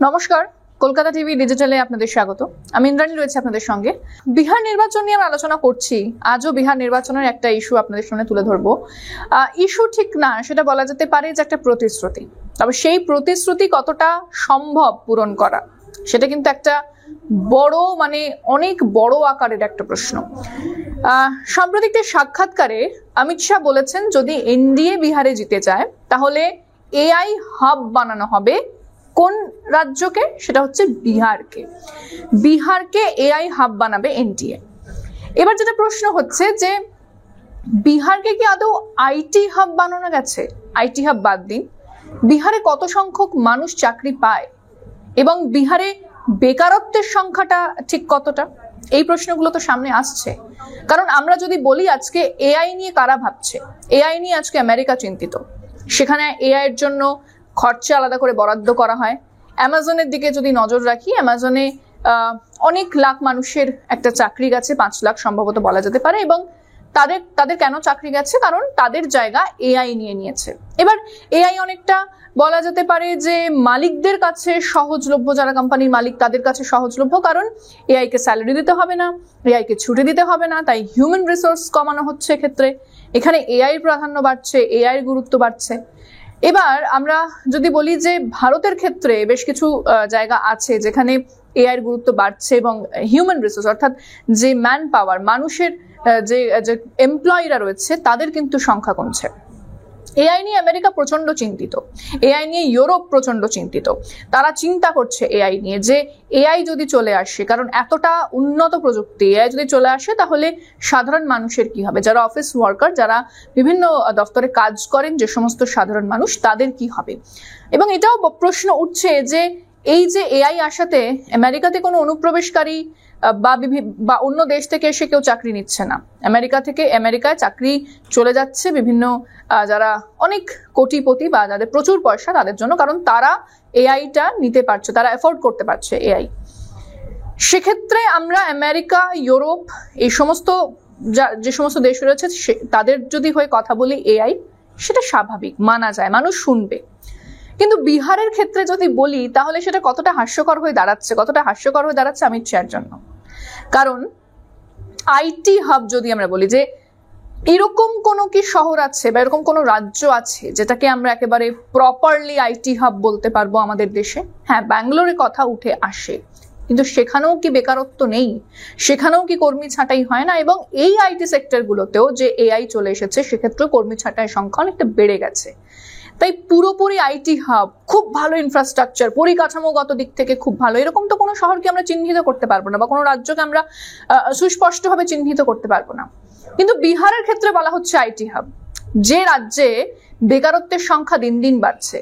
নমস্কার, কলকাতা টিভি ডিজিটালে আপনাদের স্বাগত। আমি ইন্দ্রাণী রয়েছে আপনাদের সঙ্গে। বিহার নির্বাচন নিয়ে আমরা আলোচনা করছি। আজও বিহার নির্বাচনের একটা ইস্যু আপনাদের সামনে তুলে ধরবো। ইস্যু ঠিক না, সেটা বলা যেতে পারে যে একটা প্রতিশ্রুতি। তবে সেই প্রতিশ্রুতি কতটা সম্ভব পূরণ করা, সেটা কিন্তু একটা বড় অনেক বড় আকারের একটা প্রশ্ন। সাম্প্রতিক সাক্ষাৎকারে অমিত শাহ বলেছেন, যদি এনডিএ বিহারে জিতে যায় তাহলে এআই হাব বানানো হবে। কোন রাজ্যকে? সেটা হচ্ছে বিহারকে এআই হাব বানাবে এনডিএ। এবার যেটা প্রশ্ন হচ্ছে যে বিহারকে কি আদৌ আইটি হাব বানানো গেছে? আইটি হাব বাদ দিন, বিহারে কত সংখ্যক মানুষ চাকরি পায় এবং বিহারে বেকারত্বের সংখ্যাটা ঠিক কতটা? এই প্রশ্নগুলো তো সামনে আসছে। কারণ আমরা যদি বলি আজকে এআই নিয়ে কারা ভাবছে, এআই নিয়ে আজকে আমেরিকা চিন্তিত। সেখানে এআই এর জন্য খরচা আলাদা করে বরাদ্দ করা হয়। অ্যামাজনের দিকে যদি নজর রাখি, অ্যামাজনে অনেক লাখ মানুষের একটা চাকরি গেছে, 5 লাখ সম্ভবত বলা যেতে পারে। এবং তাদের কেন চাকরি গেছে? কারণ তাদের জায়গা এআই নিয়ে নিয়েছে। এবার এআই অনেকটা বলা যেতে পারে যে মালিকদের কাছে সহজলভ্য, যারা কোম্পানির মালিক তাদের কাছে সহজলভ্য, কারণ এআই কে স্যালারি দিতে হবে না, এআই কে ছুটি দিতে হবে না, তাই হিউম্যান রিসোর্স কমানো হচ্ছে। ক্ষেত্রে এখানে এআই প্রাধান্য বাড়ছে, এআই গুরুত্ব বাড়ছে। এবার আমরা যদি বলি যে ভারতের ক্ষেত্রে বেশ কিছু জায়গা আছে যেখানে এআই এর গুরুত্ব বাড়ছে এবং হিউম্যান রিসোর্স অর্থাৎ যে ম্যান পাওয়ার, মানুষের যে এমপ্লয়িরা রয়েছে তাদের কিন্তু সংখ্যা কমছে। এআই নিয়ে আমেরিকা প্রচন্ড চিন্তিত, এআই নিয়ে ইউরোপ প্রচন্ড চিন্তিত। তারা চিন্তা করছে এআই নিয়ে যে এআই যদি চলে আসে, কারণ এতটা উন্নত প্রযুক্তি, এআই যদি চলে আসে তাহলে সাধারণ মানুষের কি হবে? যারা অফিস ওয়ার্কার, যারা বিভিন্ন দপ্তরে কাজ করেন, যে সমস্ত সাধারণ মানুষ, তাদের কি হবে? এবং এটাও প্রশ্ন উঠছে যে এই যে এআই আসাতে আমেরিকাতে কোনো অনুপ্রবেশকারী বা অন্য দেশ থেকে এসে কেউ চাকরি নিচ্ছে না। আমেরিকায় চাকরি চলে যাচ্ছে বিভিন্ন যারা অনেক কোটিপতি বা যাদের প্রচুর পয়সা তাদের জন্য, কারণ তারা এআইটা নিতে পারছে, তারা এফোর্ড করতে পারছে এআই। সেক্ষেত্রে আমরা আমেরিকা, ইউরোপ, এই সমস্ত যে সমস্ত দেশ রয়েছে তাদের যদি হয়ে কথা বলি এআই, সেটা স্বাভাবিক, মানা যায়, মানুষ শুনবে। কিন্তু বিহারের ক্ষেত্রে যদি বলি তাহলে সেটা কতটা হাস্যকর হয়ে দাঁড়াচ্ছে অমিত শাহের জন্য। কারণ আইটি হাব যদি আমরা বলি, যে এরকম কোনো কি শহর আছে বা এরকম কোনো রাজ্য আছে যেটাকে আমরা একেবারে প্রপারলি আইটি হাব বলতে পারবো আমাদের দেশে? হ্যাঁ, ব্যাঙ্গালোরের কথা উঠে আসে, কিন্তু সেখানেও কি বেকারত্ব নেই? সেখানেও কি কর্মী ছাঁটাই হয় না? এবং এই আইটি সেক্টরগুলোতেও যে এআই চলে এসেছে সেক্ষেত্রেও কর্মী ছাঁটাইয়ের সংখ্যা অনেকটা বেড়ে গেছে। তাই পুরোপুরি আইটি হাব, খুব ভালো ইনফ্রাস্ট্রাকচার, পরিকাঠামোগত দিক থেকে খুব ভালো, এরকম তো কোনো শহরকে আমরা চিহ্নিত করতে পারবো না বা কোনো রাজ্যকে আমরা সুস্পষ্টভাবে চিহ্নিত করতে পারবো না। কিন্তু বিহারের ক্ষেত্রে বলা হচ্ছে আইটি হাব, যে রাজ্যে বেকারত্বের সংখ্যা দিন দিন বাড়ছে,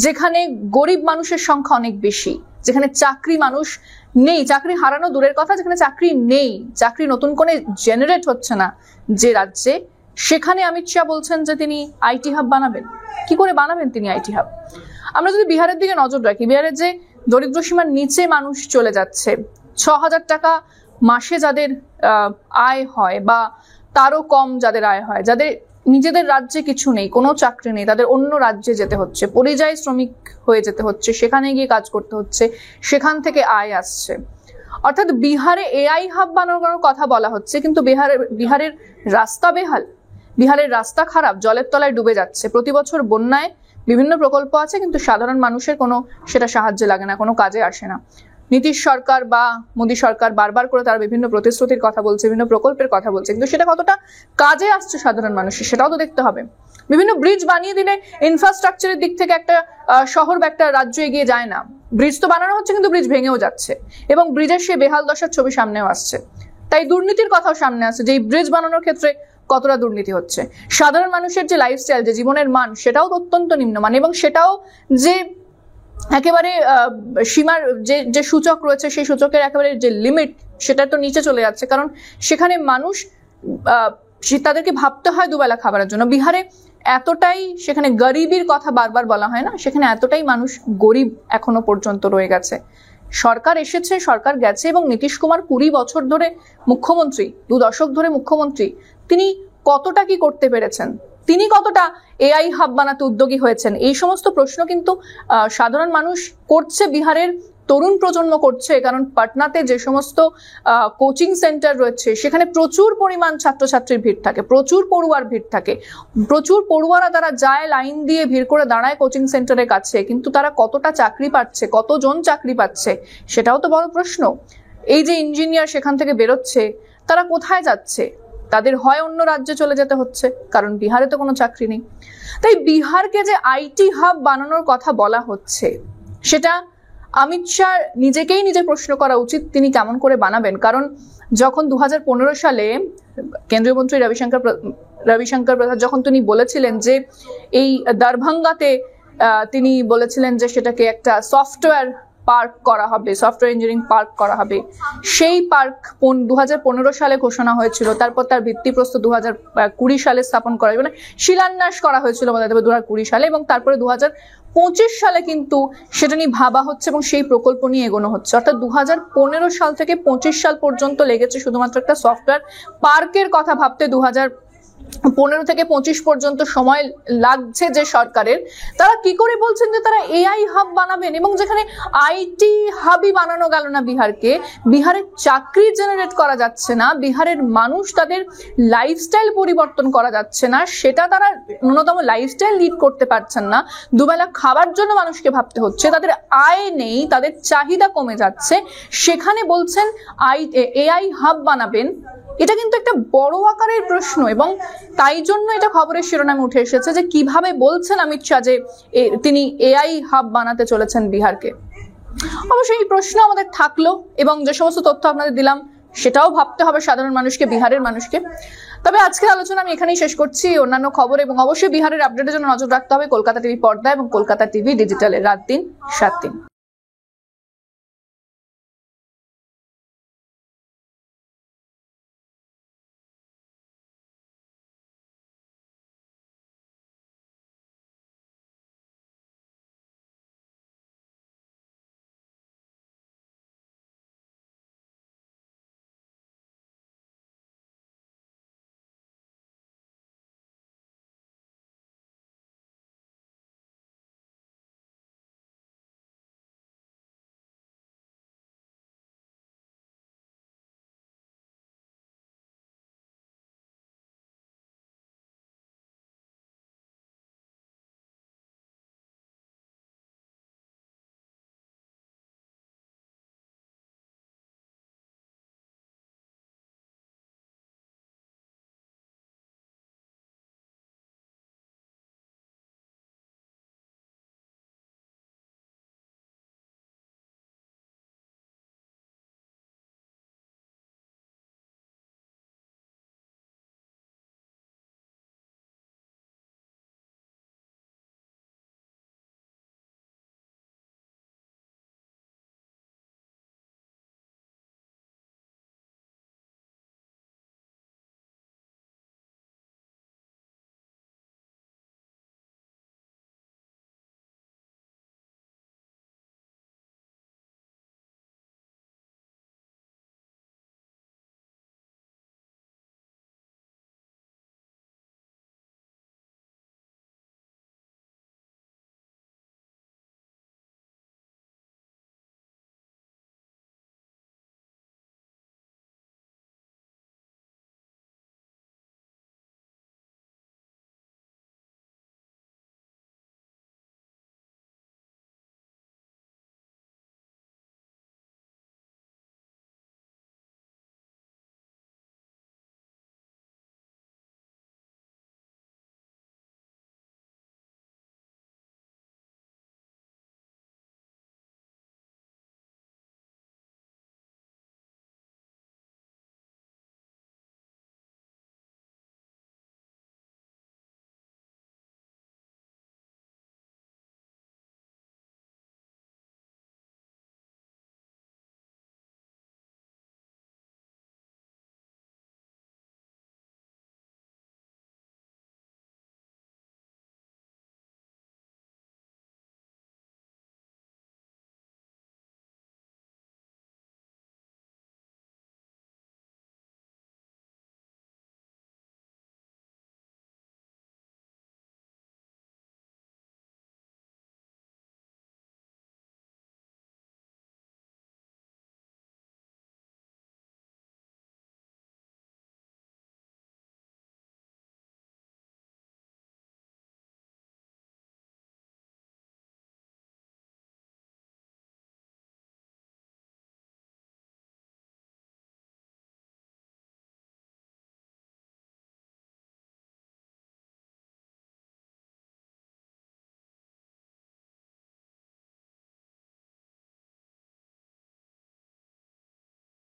যেখানে গরিব মানুষের সংখ্যা অনেক বেশি, যেখানে চাকরি মানুষ নেই, চাকরি হারানো দূরের কথা, যেখানে চাকরি নেই, চাকরি নতুন করে জেনারেট হচ্ছে না যে রাজ্যে, সেখানে অমিত শাহ বলছেন যে তিনি আইটি হাব বানাবেন। কি করে বানাবেন তিনি আইটি হাব? আমরা যদি বিহারের দিকে নজর রাখি, বিহারের যে দরিদ্র সীমার নিচে মানুষ চলে যাচ্ছে, 6,000 টাকা মাসে যাদের আয় হয় বা তারও কম যাদের আয় হয়, যাদের নিজেদের রাজ্যে কিছু নেই, কোনো চাকরি নেই, তাদের অন্য রাজ্যে যেতে হচ্ছে, পরিযায়ী শ্রমিক হয়ে যেতে হচ্ছে, সেখানে গিয়ে কাজ করতে হচ্ছে, সেখান থেকে আয় আসছে। অর্থাৎ বিহারে এআই হাব বানানোর কথা বলা হচ্ছে, কিন্তু বিহারের রাস্তা বেহাল, বিহারের রাস্তা খারাপ, জলের তলায় ডুবে যাচ্ছে। প্রতি বছর বন্যায় বিভিন্ন প্রকল্প আছে, কিন্তু সাধারণ মানুষের কোনো সেটা সাহায্যে লাগে না, কোনো কাজে আসে না। নীতিশ সরকার বা মোদী সরকার বারবার করে তারা বিভিন্ন প্রতিশ্রুতির কথা বলছে, বিভিন্ন প্রকল্পের কথা বলছে, কিন্তু সেটা কতটা কাজে আসছে সাধারণ মানুষের সেটাও তো দেখতে হবে। বিভিন্ন ব্রিজ বানিয়ে দিলে ইনফ্রাস্ট্রাকচারের দিক থেকে একটা শহর বা একটা রাজ্য এগিয়ে যায় না। ব্রিজ তো বানানো হচ্ছে, কিন্তু ব্রিজ ভেঙেও যাচ্ছে এবং ব্রিজের সে বেহাল দশার ছবি সামনেও আসছে। তাই দুর্নীতির কথাও সামনে আসছে, যে এই ব্রিজ বানানোর ক্ষেত্রে কতটা দুর্নীতি হচ্ছে। সাধারণ মানুষের যে লাইফস্টাইল, যে জীবনের মান, সেটাও অত্যন্ত নিম্নমান, এবং সেটাও যে একেবারে সীমার যে সূচক রয়েছে সেই সূচকের একেবারে যে লিমিট, সেটা তো নিচে চলে যাচ্ছে। কারণ সেখানে মানুষ তাদেরকে ভাবতে হয় দুবেলা খাবারের জন্য। বিহারে এতটাই, সেখানে গরিবের কথা বারবার বলা হয় না, সেখানে এতটাই মানুষ গরিব এখনো পর্যন্ত রয়ে গেছে। সরকার এসেছে, সরকার গেছে, এবং নীতিশ কুমার 20 বছর ধরে মুখ্যমন্ত্রী, 2 দশক ধরে মুখ্যমন্ত্রী, তিনি কতটা কি করতে পেরেছেন? তিনি কতটা এআই হাব বানাতে উদ্যোগী হয়েছেন, এই সমস্ত প্রশ্ন কিন্তু সাধারণ মানুষ করছে, বিহারের তরুণ প্রজন্ম করছে। কারণ পাটনাতে যে সমস্ত কোচিং সেন্টার রয়েছে সেখানে প্রচুর পরিমাণ ছাত্রছাত্রীর ভিড় থাকে, প্রচুর পড়ুয়ার ভিড় থাকে, প্রচুর পড়ুয়ারা তারা যায় লাইন দিয়ে ভিড় করে দাঁড়ায় কোচিং সেন্টারের কাছে, কিন্তু তারা কতটা চাকরি পাচ্ছে, কতজন চাকরি পাচ্ছে সেটাও তো বড় প্রশ্ন। এই যে ইঞ্জিনিয়ার সেখান থেকে বেরোচ্ছে, তারা কোথায় যাচ্ছে? তাদের হয় অন্য রাজ্যে চলে যেতে হচ্ছে, কারণ বিহারে তো কোনো চাকরি নেই। তাই বিহারকে যে আইটি হাব বানানোর কথা বলা হচ্ছে, সেটা অমিত শাহ নিজেকেই নিজে প্রশ্ন করা উচিত, তিনি কেমন করে বানাবেন। কারণ যখন 2015 সালে কেন্দ্রীয় মন্ত্রী রবিশঙ্কর প্রসাদ যখন তিনি বলেছিলেন যে এই দরভঙ্গাতে তিনি বলেছিলেন যে সেটাকে একটা সফটওয়্যার পার্ক করা হবে, সফটওয়্যার ইঞ্জিনিয়ারিং পার্ক করা হবে, সেই পার্ক 2015 সালে ঘোষণা হয়েছিল। তারপর তার ভিত্তিপ্রস্তর 2020 সালে স্থাপন করা হয়েছিল, মানে শিলান্যাস করা হয়েছিল আমাদের 2020 সালে, এবং তারপরে 2025 সালে কিন্তু সেটা নিয়ে ভাবা হচ্ছে এবং সেই প্রকল্প নিয়ে এগোনো হচ্ছে। অর্থাৎ 2015 সাল থেকে 25 সাল পর্যন্ত লেগেছে শুধুমাত্র একটা সফটওয়্যার পার্কের কথা ভাবতে। 2015 থেকে 25 পর্যন্ত সময় লাগছে যে সরকারের, তারা কি করে বলছেন যে তারা এআই হাব বানাবেন? এবং যেখানে আইটি হাবই বানানো গেল না বিহারকে, বিহারের চাকরি জেনারেট করা যাচ্ছে না, বিহারের মানুষ তাদের লাইফস্টাইল পরিবর্তন করা যাচ্ছে না, সেটা তারা ন্যূনতম লাইফস্টাইল লিড করতে পারছেন না, দুবেলা খাবার জন্য মানুষকে ভাবতে হচ্ছে, তাদের আয় নেই, তাদের চাহিদা কমে যাচ্ছে, সেখানে বলছেন এআই হাব বানাবেন। এটা কিন্তু একটা বড় আকারের প্রশ্ন, এবং তাই জন্য এটা খবরের শিরোনামে উঠে এসেছে যে কিভাবে বলছেন অমিত শাহ যে তিনি এআই হাব বানাতে চলেছেন বিহারকে। অবশ্যই এই প্রশ্ন আমাদের থাকলো, এবং যে সমস্ত তথ্য আপনাদের দিলাম সেটাও ভাবতে হবে সাধারণ মানুষকে, বিহারের মানুষকে। তবে আজকের আলোচনা আমি এখানেই শেষ করছি। অন্যান্য খবর এবং অবশ্যই বিহারের আপডেটের জন্য নজর রাখতে হবে কলকাতা টিভি পর্দা এবং কলকাতা টিভি ডিজিটালে রাত দিন 7 দিন।